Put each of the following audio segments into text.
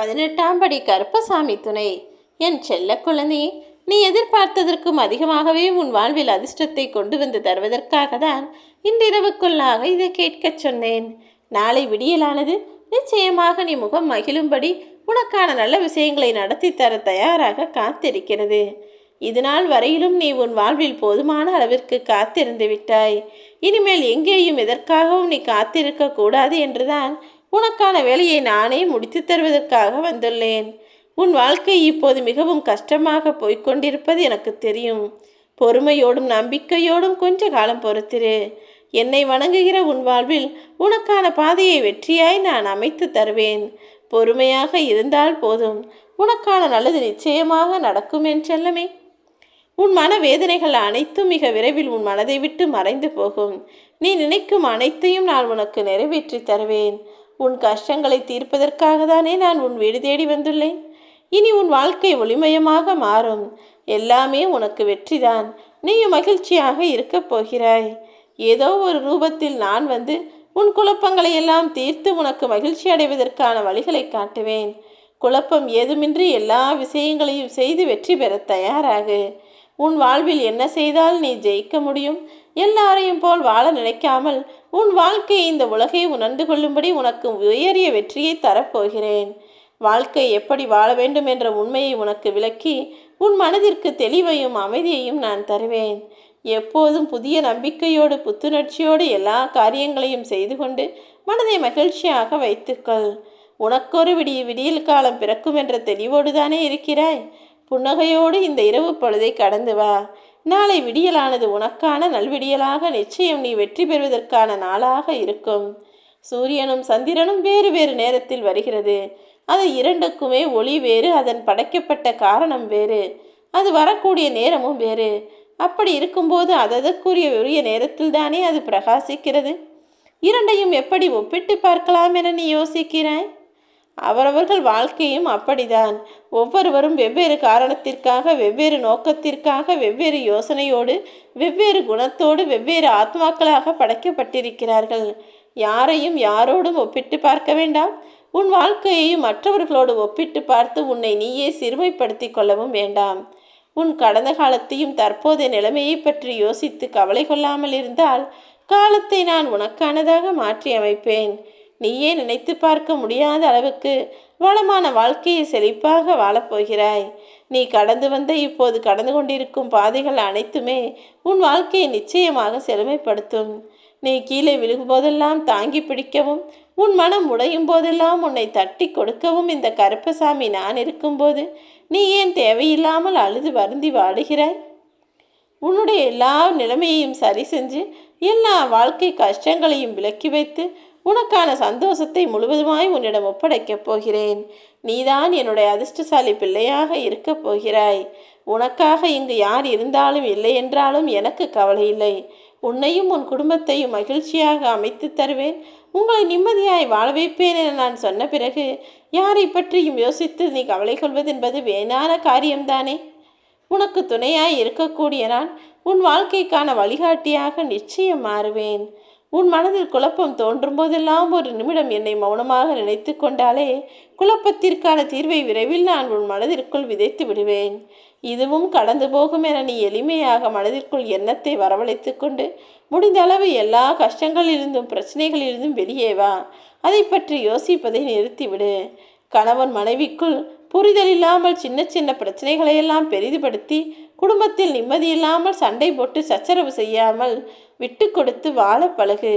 18ஆம் படி கருப்பசாமி துணை. என் செல்ல குழந்தை, நீ எதிர்பார்த்ததற்கும் அதிகமாகவே உன் வாழ்வில் அதிர்ஷ்டத்தை கொண்டு வந்து தருவதற்காக தான் இன்றிரவுக்குள்ளாக இதை கேட்கச் சொன்னேன். நாளை விடியலானது நிச்சயமாக நீ முகம் மகிழும்படி உனக்கான நல்ல விஷயங்களை நடத்தி தர தயாராக காத்திருக்கிறது. இதுநாள் வரையிலும் நீ உன் வாழ்வில் போதுமான அளவிற்கு காத்திருந்து விட்டாய். இனிமேல் எங்கேயும் எதற்காகவும் நீ காத்திருக்க கூடாது என்றுதான் உனக்கான வேலையை நானே முடித்து தருவதற்காக வந்துள்ளேன். உன் வாழ்க்கை இப்போது மிகவும் கஷ்டமாக போய்கொண்டிருப்பது எனக்கு தெரியும். பொறுமையோடும் நம்பிக்கையோடும் கொஞ்ச காலம் பொறுத்திரு. என்னை வணங்குகிற உன் வாழ்வில் உனக்கான பாதையை வெற்றியாய் நான் அமைத்து தருவேன். பொறுமையாக இருந்தால் போதும், உனக்கான நல்லது நிச்சயமாக நடக்கும் என் செல்லமே. உன் மன வேதனைகள் அனைத்தும் மிக விரைவில் உன் மனதை விட்டு மறைந்து போகும். நீ நினைக்கும் அனைத்தையும் நான் உனக்கு நிறைவேற்றி தருவேன். உன் கஷ்டங்களை தீர்ப்பதற்காக தானே நான் உன் வீடு தேடி வந்துள்ளேன். இனி உன் வாழ்க்கை ஒளிமயமாக மாறும். எல்லாமே உனக்கு வெற்றிதான். நீயும் மகிழ்ச்சியாக இருக்கப் போகிறாய். ஏதோ ஒரு ரூபத்தில் நான் வந்து உன் குழப்பங்களை எல்லாம் தீர்த்து உனக்கு மகிழ்ச்சி அடைவதற்கான வழிகளை காட்டுவேன். குழப்பம் ஏதுமின்றி எல்லா விஷயங்களையும் செய்து வெற்றி பெற தயாராகு. உன் வாழ்வில் என்ன செய்தால் நீ ஜெயிக்க முடியும்? எல்லாரையும் போல் வாழ நினைக்காமல் உன் வாழ்க்கையை இந்த உலகை உணர்ந்து கொள்ளும்படி உனக்கு உயரிய வெற்றியை தரப்போகிறேன். வாழ்க்கை எப்படி வாழ வேண்டும் என்ற உண்மையை உனக்கு விளக்கி உன் மனதிற்கு தெளிவையும் அமைதியையும் நான் தருவேன். எப்போதும் புதிய நம்பிக்கையோடு புத்துணர்ச்சியோடு எல்லா காரியங்களையும் செய்து கொண்டு மனதை மகிழ்ச்சியாக வைத்துக்கொள். உனக்கொரு விடியல் காலம் பிறக்கும் என்ற தெளிவோடு தானே இருக்கிறாய். புன்னகையோடு இந்த இரவு பொழுதை கடந்து வா. நாளை விடியலானது உனக்கான நல்விடியலாக நிச்சயம் நீ வெற்றி பெறுவதற்கான நாளாக இருக்கும். சூரியனும் சந்திரனும் வேறு வேறு நேரத்தில் வருகிறது. அது இரண்டுக்குமே ஒளி வேறு, அதன் படைக்கப்பட்ட காரணம் வேறு, அது வரக்கூடிய நேரமும் வேறு. அப்படி இருக்கும்போது அதற்குரிய உரிய நேரத்தில் தானே அது பிரகாசிக்கிறது. இரண்டையும் எப்படி ஒப்பிட்டு பார்க்கலாம் என நீ யோசிக்கிறாய்? அவரவர்கள் வாழ்க்கையும் அப்படிதான். ஒவ்வொருவரும் வெவ்வேறு காரணத்திற்காக, வெவ்வேறு நோக்கத்திற்காக, வெவ்வேறு யோசனையோடு, வெவ்வேறு குணத்தோடு, வெவ்வேறு ஆத்மாக்களாக படைக்கப்பட்டிருக்கிறார்கள். யாரையும் யாரோடும் ஒப்பிட்டு பார்க்க வேண்டாம். உன் வாழ்க்கையையும் மற்றவர்களோடு ஒப்பிட்டு பார்த்து உன்னை நீயே சிறுமைப்படுத்தி கொள்ளவும் வேண்டாம். உன் கடந்த காலத்தையும் தற்போதைய நிலைமையை பற்றி யோசித்து கவலை கொள்ளாமல் இருந்தால் காலத்தை நான் உனக்கானதாக மாற்றி அமைப்பேன். நீயே நினைத்து பார்க்க முடியாத அளவுக்கு வளமான வாழ்க்கையை செழிப்பாக வாழப்போகிறாய். நீ கடந்து வந்த இப்போது கடந்து கொண்டிருக்கும் பாதைகள் அனைத்துமே உன் வாழ்க்கையை நிச்சயமாக செழுமைப்படுத்தும். நீ கீழே விழுகும்போதெல்லாம் தாங்கி பிடிக்கவும், உன் மனம் உடையும் போதெல்லாம் உன்னை தட்டி கொடுக்கவும் இந்த கருப்பசாமி நான் இருக்கும்போது நீ ஏன் தேவையில்லாமல் அழுது வருந்தி வாடுகிறாய்? உன்னுடைய எல்லா நிலைமையையும் சரி செஞ்சு எல்லா வாழ்க்கை கஷ்டங்களையும் விலக்கி வைத்து உனக்கான சந்தோஷத்தை முழுவதுமாய் உன்னிடம் ஒப்படைக்கப் போகிறேன். நீதான் என்னுடைய அதிர்ஷ்டசாலி பிள்ளையாக இருக்கப் போகிறாய். உனக்காக இங்கு யார் இருந்தாலும் இல்லை என்றாலும் எனக்கு கவலை இல்லை. உன்னையும் உன் குடும்பத்தையும் மகிழ்ச்சியாக அமைத்து தருவேன். உங்களை நிம்மதியாய் வாழ வைப்பேன் என நான் சொன்ன பிறகு யாரை பற்றியும் யோசித்து நீ கவலை கொள்வதென்பது வேணான காரியம்தானே? உனக்கு துணையாய் இருக்கக்கூடிய நான் உன் வாழ்க்கைக்கான வழிகாட்டியாக நிச்சயம் மாறுவேன். உன் மனதில் குழப்பம் தோன்றும் போதெல்லாம் ஒரு நிமிடம் என்னை மௌனமாக நினைத்து கொண்டாலே குழப்பத்திற்கான தீர்வை விரைவில் நான் உன் மனதிற்குள் விதைத்து விடுவேன். இதுவும் கடந்து போகும் என நீ எளிமையாக மனதிற்குள் எண்ணத்தை வரவழைத்து கொண்டு முடிந்த அளவு எல்லா கஷ்டங்களிலிருந்தும் பிரச்சனைகளிலிருந்தும் வெளியே வா. அதை பற்றி யோசிப்பதை நிறுத்திவிடு. கணவன் மனைவிக்குள் புரிதல் இல்லாமல் சின்ன சின்ன பிரச்சனைகளையெல்லாம் பெரிதுபடுத்தி குடும்பத்தில் நிம்மதியில்லாமல் சண்டை போட்டு சச்சரவு செய்யாமல் விட்டு கொடுத்து வாழ பழகு.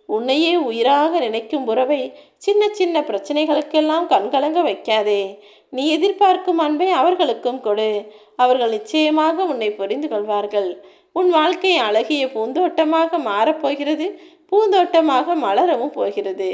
உன்னையே உயிராக நினைக்கும் உறவை சின்ன சின்ன பிரச்சனைகளுக்கெல்லாம் கண்கலங்க வைக்காதே. நீ எதிர்பார்க்கும் அன்பை அவர்களுக்கும் கொடு. அவர்கள் நிச்சயமாக உன்னை புரிந்து கொள்வார்கள். உன் வாழ்க்கை அழகிய பூந்தோட்டமாக மாறப்போகிறது. பூந்தோட்டமாக மலரவும் போகிறது.